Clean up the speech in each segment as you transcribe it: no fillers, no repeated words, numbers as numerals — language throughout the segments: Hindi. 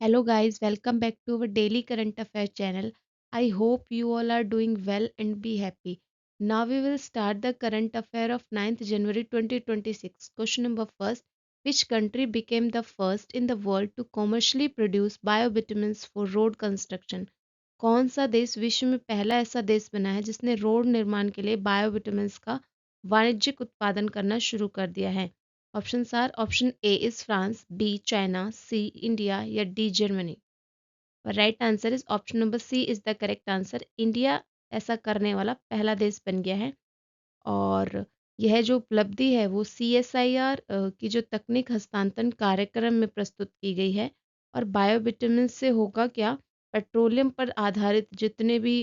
Hello, guys, welcome back to our daily current affair channel. I hope you all are doing well and be happy. Now, we will start the current affair of 9th January 2026. Question number first. Which country became the first in the world to commercially produce biovitamins for road construction? कौन सा देश विश्व में पहला ऐसा देश बना है जिसने रोड निर्माण के लिए बायोविटामिन्स का वाणिज्यिक उत्पादन करना शुरू कर दिया है? Options are option A is France, B China, C India या D Germany. Right answer is option number C is the correct answer. India ऐसा करने वाला पहला देश बन गया है। और यह जो उपलब्धि है वो CSIR की जो तकनीक हस्तांतरण कार्यक्रम में प्रस्तुत की गई है। और बायोविटामिन से होगा क्या, पेट्रोलियम पर आधारित जितने भी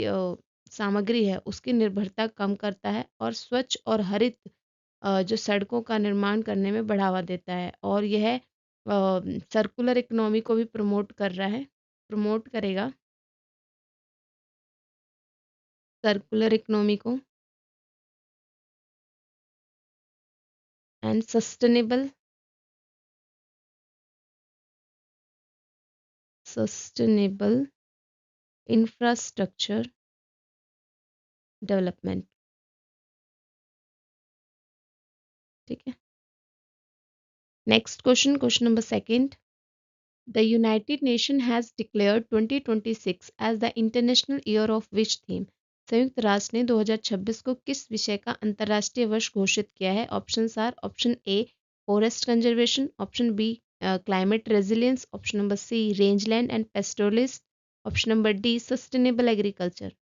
सामग्री है उसकी निर्भरता कम करता है और स्वच्छ और हरित जो सड़कों का निर्माण करने में बढ़ावा देता है। और यह सर्कुलर इकोनॉमी को भी प्रमोट कर रहा है, प्रमोट करेगा सर्कुलर इकोनॉमी को एंड सस्टेनेबल इंफ्रास्ट्रक्चर डेवलपमेंट। ठीक है, next question, question number second. The United Nation has declared 2026 as the international year of which theme. संयुक्त राष्ट्र ने 2026 को किस विषय का अंतर्राष्ट्रीय वर्ष घोषित किया है? Options are option A forest conservation, option B climate resilience, option number C rangeland and pastoralist, option number D sustainable agriculture.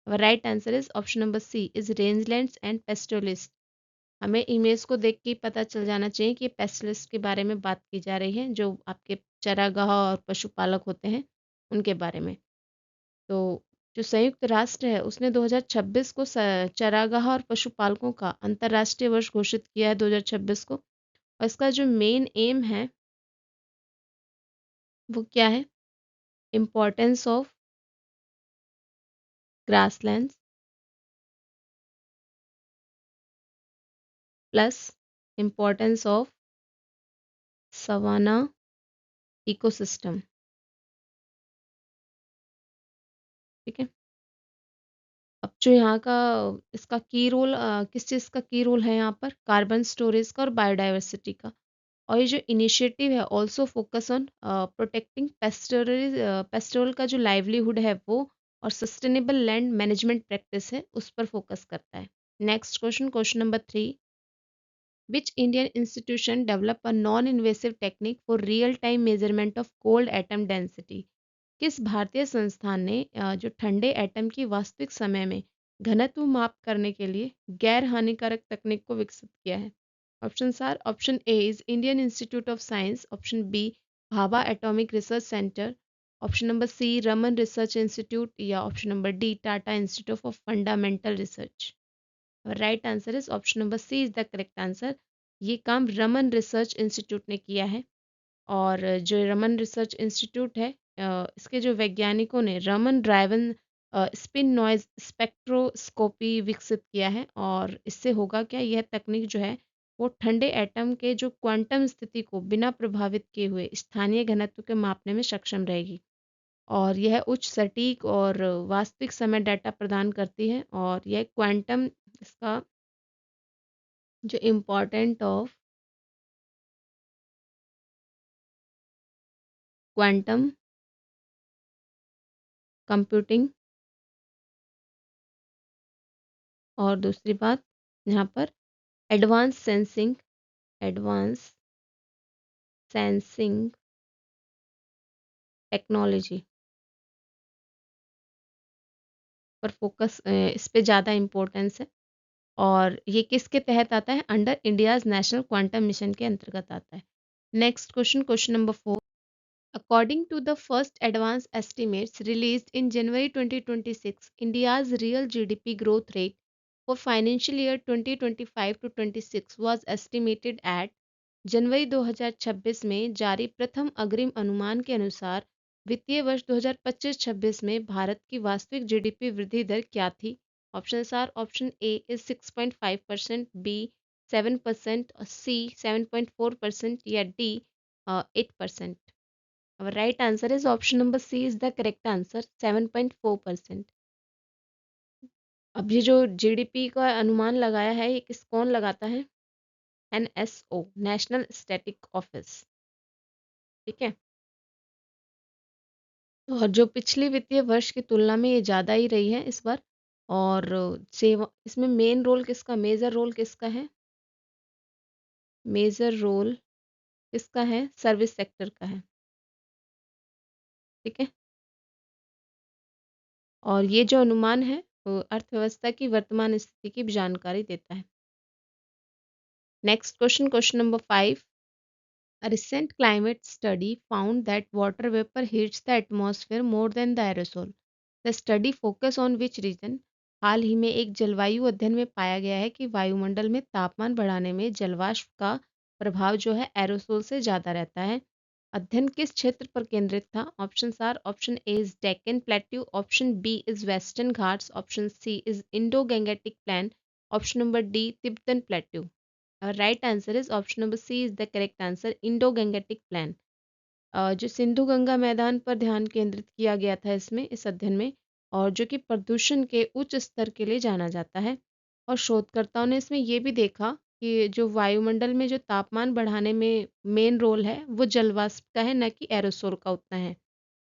Right answer is option number C is rangelands and pastoralist. हमें इमेज को देख के ही पता चल जाना चाहिए कि पेस्टलिस्ट के बारे में बात की जा रही है, जो आपके चरागाह और पशुपालक होते हैं उनके बारे में। तो जो संयुक्त राष्ट्र है उसने 2026 को चरागाह और पशुपालकों का अंतर्राष्ट्रीय वर्ष घोषित किया है 2026 को। और इसका जो मेन एम है वो क्या है? Importance of grasslands plus importance of savanna ecosystem. ठीक है, अब जो यहाँ का इसका की रोल, किस चीज़ का की रोल है यहाँ पर? कार्बन स्टोरेज का और बायोडाइवर्सिटी का। और ये जो इनिशिएटिव है also focus on protecting pastoral का जो लाइवलीहुड है वो, और सस्टेनेबल लैंड मैनेजमेंट प्रैक्टिस है उस पर फोकस करता है। Next question, question number three. Which Indian institution develop a non invasive technique for real time measurement of cold atom density? किस भारतीय संस्थान ने जो ठंडे एटम की वास्तविक समय में घनत्व माप करने के लिए गैर हानिकारक तकनीक को विकसित किया है? Option are option A is Indian Institute of Science, option B Bhabha Atomic Research Centre, option number C Raman Research Institute, या option number D Tata Institute of Fundamental Research. Right answer is option number C is the correct answer. ये काम रमन रिसर्च इंस्टीट्यूट ने किया है। और जो रमन रिसर्च इंस्टीट्यूट है, इसके जो वैज्ञानिकों ने Raman driven spin noise spectroscopy विकसित किया है। और इससे होगा क्या, यह तकनीक जो है वो ठंडे एटम के जो क्वांटम स्थिति को बिना प्रभावित किए हुए स्थानीय घनत्व के मापने में सक्षम रहेगी। और यह उच्च सटीक और वास्तविक समय डाटा प्रदान करती है। और यह क्वांटम, इसका जो इम्पोर्टेंट ऑफ क्वांटम कंप्यूटिंग, और दूसरी बात यहाँ पर advance sensing, advance sensing technology पर फोकस, इस पे ज़्यादा इम्पोर्टेंस है। और ये किसके तहत आता है? Under India's national quantum mission के अंतर्गत आता है। Next question, question number four. According to the first advanced estimates released in January 2026, India's real GDP growth rate for financial year 2025 to 26 was estimated at। जनवरी 2026 में जारी प्रथम अग्रिम अनुमान के अनुसार वित्तीय वर्ष 2025-26 में भारत की वास्तविक जीडीपी वृद्धि दर क्या थी? Option are option A is 6.5%, B 7%, C 7.4% या D 8%। Our right answer is option number C is the correct answer, 7.4%. अब ये जो जीडीपी का अनुमान लगाया है, ये कौन लगाता है? NSO, national static office. ठीक है। और जो पिछली वित्तीय वर्ष की तुलना में ये ज़्यादा ही रही है इस बार। और सेवा इसमें मेन रोल किसका, मेजर रोल किसका है? मेजर रोल किसका है? सर्विस सेक्टर का है। ठीक है। और ये जो अनुमान है वो अर्थव्यवस्था की वर्तमान स्थिति की भी जानकारी देता है। Next question, question number 5। A recent climate study found that water vapor heats the atmosphere more than the aerosol. The study focus on which region? हाल ही में एक जलवायु अध्ययन में पाया गया है कि वायुमंडल में तापमान बढ़ाने में जलवाष्प का प्रभाव जो है एरोसोल से ज़्यादा रहता है। अध्ययन किस क्षेत्र पर केंद्रित था? Option are, option A is Deccan plateau, option B is western Ghats, option C is Indo Gangetic plain, option number D Tibetan plateau. Right answer is option number C is the correct answer, Indo Gangetic plain. जो सिंधु गंगा मैदान पर ध्यान केंद्रित किया गया था इसमें, इस अध्ययन में, और जो कि प्रदूषण के उच्च स्तर के लिए जाना जाता है। और शोधकर्ताओं ने इसमें ये भी देखा कि जो वायुमंडल में जो तापमान बढ़ाने में मेन रोल है वो जलवाष्प का है, न कि एरोसोल का उतना है।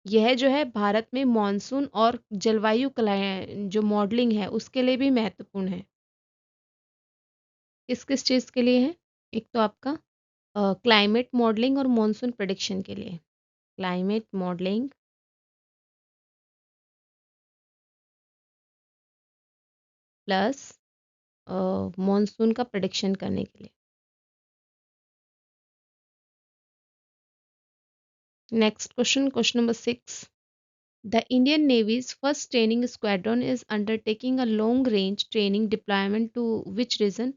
यह जो है भारत में मॉनसून और जलवायु जो मॉडलिंग है उसके लिए भी महत्वपूर्ण है। किस किस चीज़ के लिए है? एक तो आपका क्लाइमेट मॉडलिंग और मॉनसून प्रेडिक्शन के लिए। क्लाइमेट मॉडलिंग प्लस मॉनसून का प्रेडिक्शन करने के लिए। Next question, question number 6। The Indian navy's first training squadron is undertaking a long range training deployment to which region?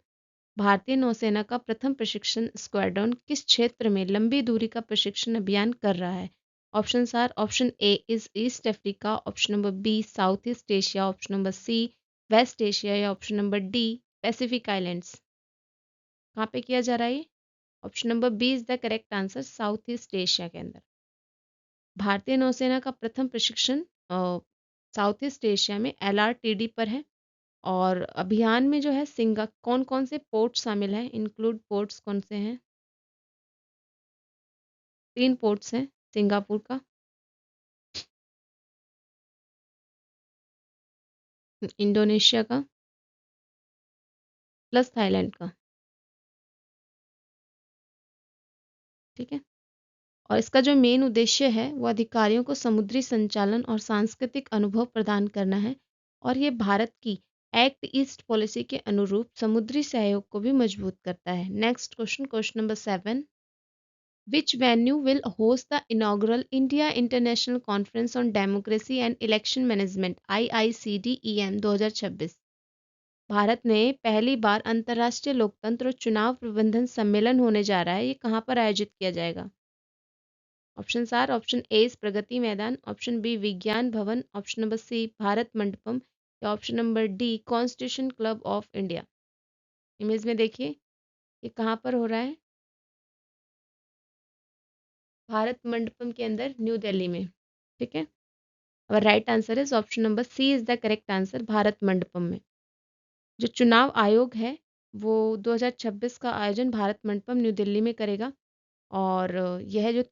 भारतीय नौसेना का प्रथम प्रशिक्षण स्क्वाड्रन किस क्षेत्र में लंबी दूरी का प्रशिक्षण अभियान कर रहा है? Option are, option A is East Africa, option number B South East Asia, option number C West Asia, या option number D Pacific Islands. कहाँ पे किया जा रहा है ये? Option number B is the correct answer, South East Asia के अंदर। भारतीय नौसेना का प्रथम प्रशिक्षण साउथ ईस्ट एशिया में एलआरटीडी पर है। और अभियान में जो है कौन कौन से पोर्ट शामिल हैं? इंक्लूड पोर्ट्स कौन से हैं? 3 पोर्ट्स हैं, सिंगापुर का, इंडोनेशिया का, प्लस थाईलैंड का। ठीक है। और इसका जो मेन उद्देश्य है वो अधिकारियों को समुद्री संचालन और सांस्कृतिक अनुभव प्रदान करना है। और ये भारत की एक्ट ईस्ट पॉलिसी के अनुरूप समुद्री सहयोग को भी मजबूत करता है। Next question, question number 7। Which venue will host the inaugural India International Conference on Democracy and Election Management IICD-EM 2026? Bharat में पहली बार अंतर्राष्ट्रीय लोकतंत्र और चुनाव प्रबंधन सम्मेलन होने जा रहा है। ये कहाँ पर आयोजित किया जाएगा? Option are, option A Pragati Maidan, option B Vigyan Bhavan, option number C Bharat Mandapam, या option number D Constitution Club of India. Image में देखिए ये कहाँ पर हो रहा है? भारत मंडपम के अंदर, न्यू दिल्ली में। ठीक है। और right answer is option number C is the correct answer, Bharat Mandapam में। जो चुनाव आयोग है वो 2026 का आयोजन भारत मंडपम न्यू दिल्ली में करेगा। और यह जो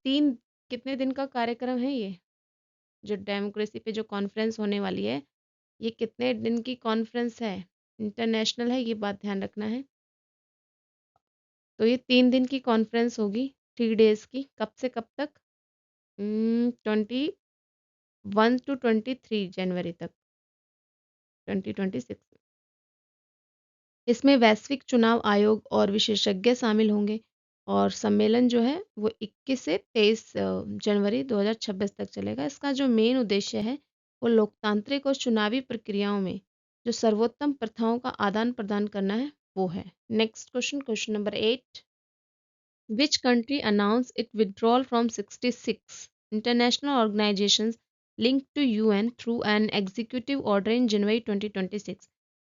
कितने दिन का कार्यक्रम है, ये जो डेमोक्रेसी पे जो कॉन्फ्रेंस होने वाली है, ये कितने दिन की कॉन्फ्रेंस है? इंटरनेशनल है, ये बात ध्यान रखना है। तो ये 3 दिन की कॉन्फ्रेंस होगी, 3 डेज की। कब से कब तक? 21 to 23 जनवरी तक, 2026। इसमें वैश्विक चुनाव आयोग और विशेषज्ञ शामिल होंगे। और सम्मेलन जो है वो 21 से 23 जनवरी 2026 तक चलेगा। इसका जो मेन उद्देश्य है वो लोकतांत्रिक और चुनावी प्रक्रियाओं में जो सर्वोत्तम प्रथाओं का आदान प्रदान करना है वो है। Next question, question number 8। Which country announced its withdrawal from 66 international organizations linked to UN through an executive order in January 2026?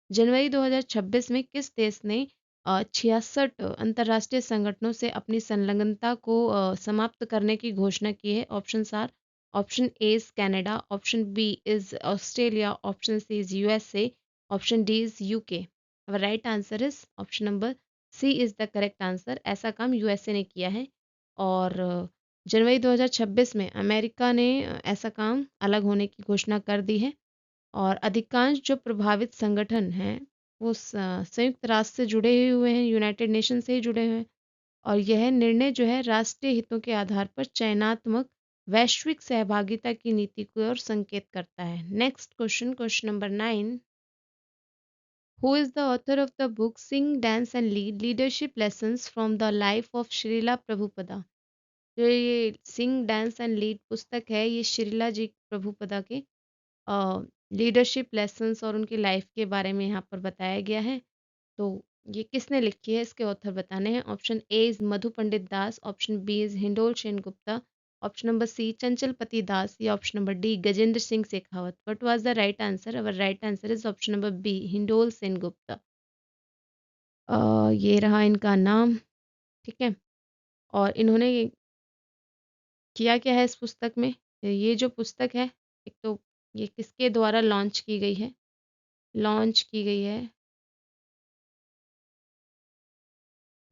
जनवरी 2026 में किस देश ने 66 अंतर्राष्ट्रीय संगठनों से अपनी संलग्नता को समाप्त करने की घोषणा की है। Options are, option A is Canada, option B is Australia, option C is USA, option D is UK. Right answer is option number C is the correct answer. ऐसा काम यूएसए ने किया है और जनवरी 2026 में अमेरिका ने ऐसा काम अलग होने की घोषणा कर दी है। और अधिकांश जो प्रभावित संगठन हैं वो संयुक्त राष्ट्र से जुड़े ही हुए हैं, यूनाइटेड नेशन से ही जुड़े हुए हैं। और यह निर्णय जो है राष्ट्रीय हितों के आधार पर चयनात्मक वैश्विक सहभागिता की नीति की ओर संकेत करता है। Next question, question number 9। Who is the author of the book sing dance and lead leadership lessons from the life of Srila Prabhupada. जो ये सिंग डांस एंड लीड पुस्तक है, ये श्रीला जी प्रभुपदा के लीडरशिप लेसन्स और उनकी लाइफ के बारे में यहाँ पर बताया गया है। तो ये किसने लिखी है, इसके ऑथर बताने हैं। Option A is Madhu Pandit Das, option B is Hindol Sen Gupta, option number C Chanchalpati Das, या option number D Gajendra Singh Shekhawat. What was the right answer? Our right answer is option number B Hindol Sen Gupta. ये रहा इनका नाम, ठीक है। और इन्होंने किया क्या है इस पुस्तक में? ये जो पुस्तक है, एक तो ये किसके द्वारा लॉन्च की गई है? लॉन्च की गई है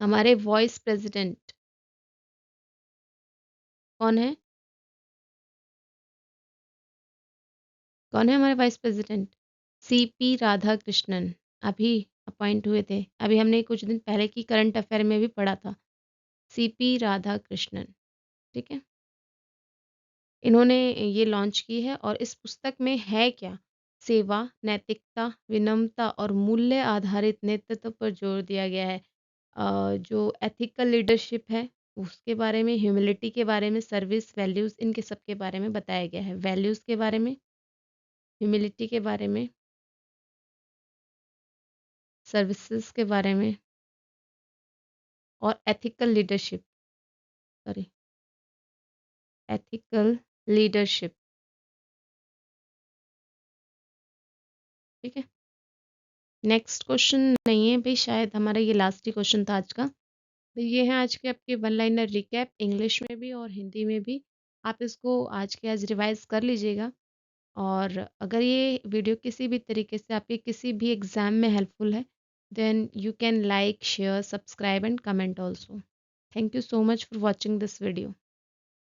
हमारे वाइस प्रेसिडेंट। कौन है? कौन है हमारे वाइस प्रेसिडेंट? सीपी राधाकृष्णन। अभी अपॉइंट हुए थे, अभी हमने कुछ दिन पहले की करंट अफेयर में भी पढ़ा था। सीपी राधाकृष्णन, ठीक है। इन्होंने ये लॉन्च की है और इस पुस्तक में है क्या? सेवा, नैतिकता, विनम्रता और मूल्य आधारित नेतृत्व पर जोर दिया गया है। जो एथिकल लीडरशिप है उसके बारे में, ह्यूमिलिटी के बारे में, सर्विस वैल्यूज़, इनके सब के बारे में बताया गया है। वैल्यूज़ के बारे में, ह्यूमिलिटी के बारे में, सर्विसेज के बारे में और ethical leadership, sorry, ethical leadership, ठीक है। नेक्स्ट क्वेश्चन नहीं है भाई, शायद हमारा ये लास्ट ही क्वेश्चन था आज का। तो ये है आज के आपके वन लाइनर रिकैप, इंग्लिश में भी और हिंदी में भी। आप इसको आज के आज रिवाइज कर लीजिएगा। और अगर ये वीडियो किसी भी तरीके से आपके किसी भी एग्ज़ाम में हेल्पफुल है, then you can like, share, subscribe and comment also. Thank you so much for watching this video.